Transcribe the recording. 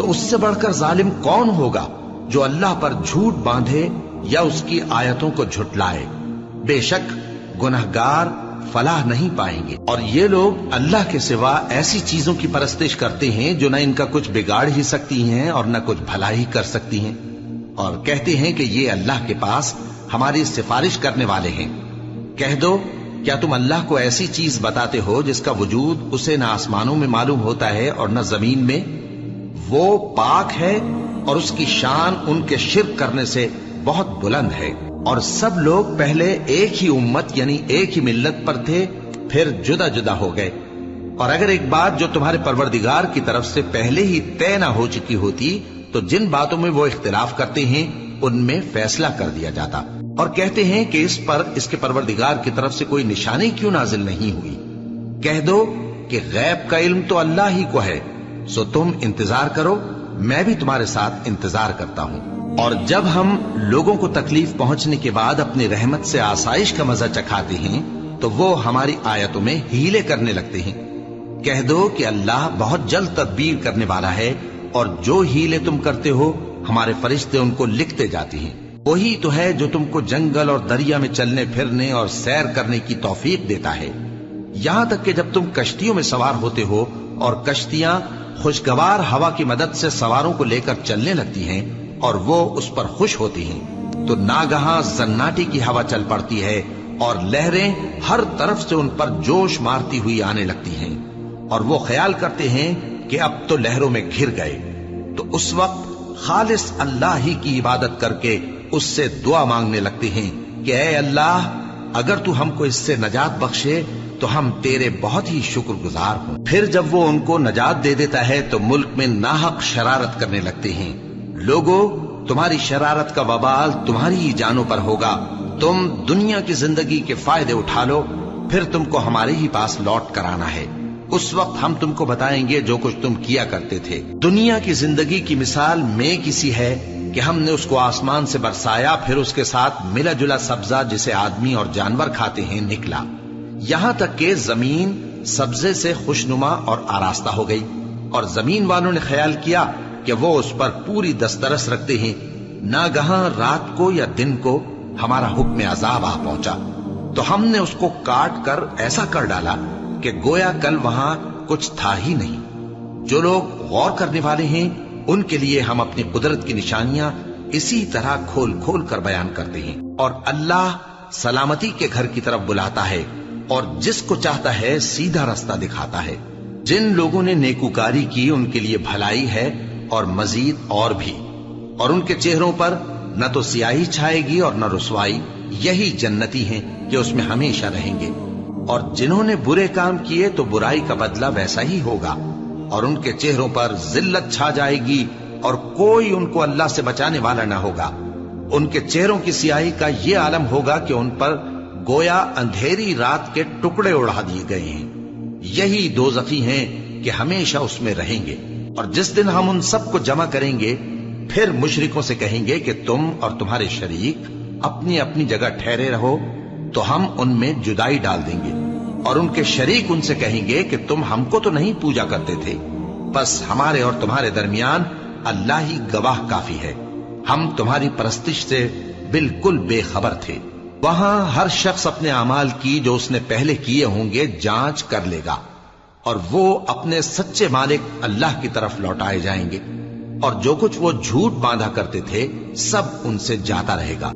تو اس سے بڑھ کر ظالم کون ہوگا جو اللہ پر جھوٹ باندھے یا اس کی آیتوں کو جھٹلائے؟ بے شک گنہگار فلاح نہیں پائیں گے۔ اور یہ لوگ اللہ کے سوا ایسی چیزوں کی پرستش کرتے ہیں جو نہ ان کا کچھ بگاڑ ہی سکتی ہیں اور نہ کچھ بھلا ہی کر سکتی ہیں، اور کہتے ہیں کہ یہ اللہ کے پاس ہماری سفارش کرنے والے ہیں۔ کہہ دو کیا تم اللہ کو ایسی چیز بتاتے ہو جس کا وجود اسے نہ آسمانوں میں معلوم ہوتا ہے اور نہ زمین میں؟ وہ پاک ہے اور اس کی شان ان کے شرک کرنے سے بہت بلند ہے۔ اور سب لوگ پہلے ایک ہی امت یعنی ایک ہی ملت پر تھے، پھر جدا جدا ہو گئے۔ اور اگر ایک بات جو تمہارے پروردگار کی طرف سے پہلے ہی طے نہ ہو چکی ہوتی تو جن باتوں میں وہ اختلاف کرتے ہیں ان میں فیصلہ کر دیا جاتا۔ اور کہتے ہیں کہ اس پر اس کے پروردگار کی طرف سے کوئی نشانی کیوں نازل نہیں ہوئی؟ کہہ دو کہ غیب کا علم تو اللہ ہی کو ہے، سو تم انتظار کرو، میں بھی تمہارے ساتھ انتظار کرتا ہوں۔ اور جب ہم لوگوں کو تکلیف پہنچنے کے بعد اپنی رحمت سے آسائش کا مزہ چکھاتے ہیں تو وہ ہماری آیتوں میں ہیلے کرنے لگتے ہیں۔ کہہ دو کہ اللہ بہت جلد تدبیر کرنے والا ہے، اور جو ہیلے تم کرتے ہو ہمارے فرشتے ان کو لکھتے جاتے ہیں۔ وہی تو ہے جو تم کو جنگل اور دریا میں چلنے پھرنے اور سیر کرنے کی توفیق دیتا ہے، یہاں تک کہ جب تم کشتیوں میں سوار ہوتے ہو اور کشتیاں خوشگوار ہوا کی مدد سے سواروں کو لے کر چلنے لگتی ہیں اور وہ اس پر خوش ہوتی ہیں، تو ناگہاں زناٹی کی ہوا چل پڑتی ہے اور لہریں ہر طرف سے ان پر جوش مارتی ہوئی آنے لگتی ہیں، اور وہ خیال کرتے ہیں کہ اب تو لہروں میں گھر گئے۔ تو اس وقت خالص اللہ ہی کی عبادت کر کے اس سے دعا مانگنے لگتے ہیں کہ اے اللہ، اگر تو ہم کو اس سے نجات بخشے تو ہم تیرے بہت ہی شکر گزار ہوں۔ پھر جب وہ ان کو نجات دے دیتا ہے تو ملک میں ناحق شرارت کرنے لگتے ہیں۔ لوگو، تمہاری شرارت کا وبال تمہاری ہی جانوں پر ہوگا۔ تم دنیا کی زندگی کے فائدے اٹھا لو، پھر تم کو ہمارے ہی پاس لوٹ کر آنا ہے۔ اس وقت ہم تم کو بتائیں گے جو کچھ تم کیا کرتے تھے۔ دنیا کی زندگی کی مثال میں کسی ہے کہ ہم نے اس کو آسمان سے برسایا، پھر اس کے ساتھ ملا جلا سبزہ جسے آدمی اور جانور کھاتے ہیں نکلا، یہاں تک کہ زمین سبزے سے خوشنما اور آراستہ ہو گئی، اور زمین والوں نے خیال کیا کہ وہ اس پر پوری دسترس رکھتے ہیں۔ ناگہاں رات کو یا دن کو ہمارا حکم عذاب آ پہنچا تو ہم نے اس کو کاٹ کر ایسا کر ڈالا کہ گویا کل وہاں کچھ تھا ہی نہیں۔ جو لوگ غور کرنے والے ہیں ان کے لیے ہم اپنی قدرت کی نشانیاں اسی طرح کھول کھول کر بیان کرتے ہیں۔ اور اللہ سلامتی کے گھر کی طرف بلاتا ہے اور جس کو چاہتا ہے سیدھا رستہ دکھاتا ہے۔ جن لوگوں نے نیکوکاری کی ان کے لیے بھلائی ہے اور مزید اور بھی، اور ان کے چہروں پر نہ تو سیاہی چھائے گی اور نہ رسوائی، یہی جنتی ہیں کہ اس میں ہمیشہ رہیں گے۔ اور جنہوں نے برے کام کیے تو برائی کا بدلہ ویسا ہی ہوگا، اور ان کے چہروں پر ذلت چھا جائے گی اور کوئی ان کو اللہ سے بچانے والا نہ ہوگا۔ ان کے چہروں کی سیاہی کا یہ عالم ہوگا کہ ان پر گویا اندھیری رات کے ٹکڑے اڑا دیے گئے ہیں۔ یہی دوزخی ہیں کہ ہمیشہ اس میں رہیں گے۔ اور جس دن ہم ان سب کو جمع کریں گے پھر مشرکوں سے کہیں گے کہ تم اور تمہارے شریک اپنی اپنی جگہ ٹھہرے رہو، تو ہم ان میں جدائی ڈال دیں گے۔ اور ان کے شریک ان سے کہیں گے کہ تم ہم کو تو نہیں پوجا کرتے تھے، بس ہمارے اور تمہارے درمیان اللہ ہی گواہ کافی ہے، ہم تمہاری پرستش سے بالکل بے خبر تھے۔ وہاں ہر شخص اپنے اعمال کی جو اس نے پہلے کیے ہوں گے جانچ کر لے گا، اور وہ اپنے سچے مالک اللہ کی طرف لوٹائے جائیں گے، اور جو کچھ وہ جھوٹ باندھا کرتے تھے سب ان سے جاتا رہے گا۔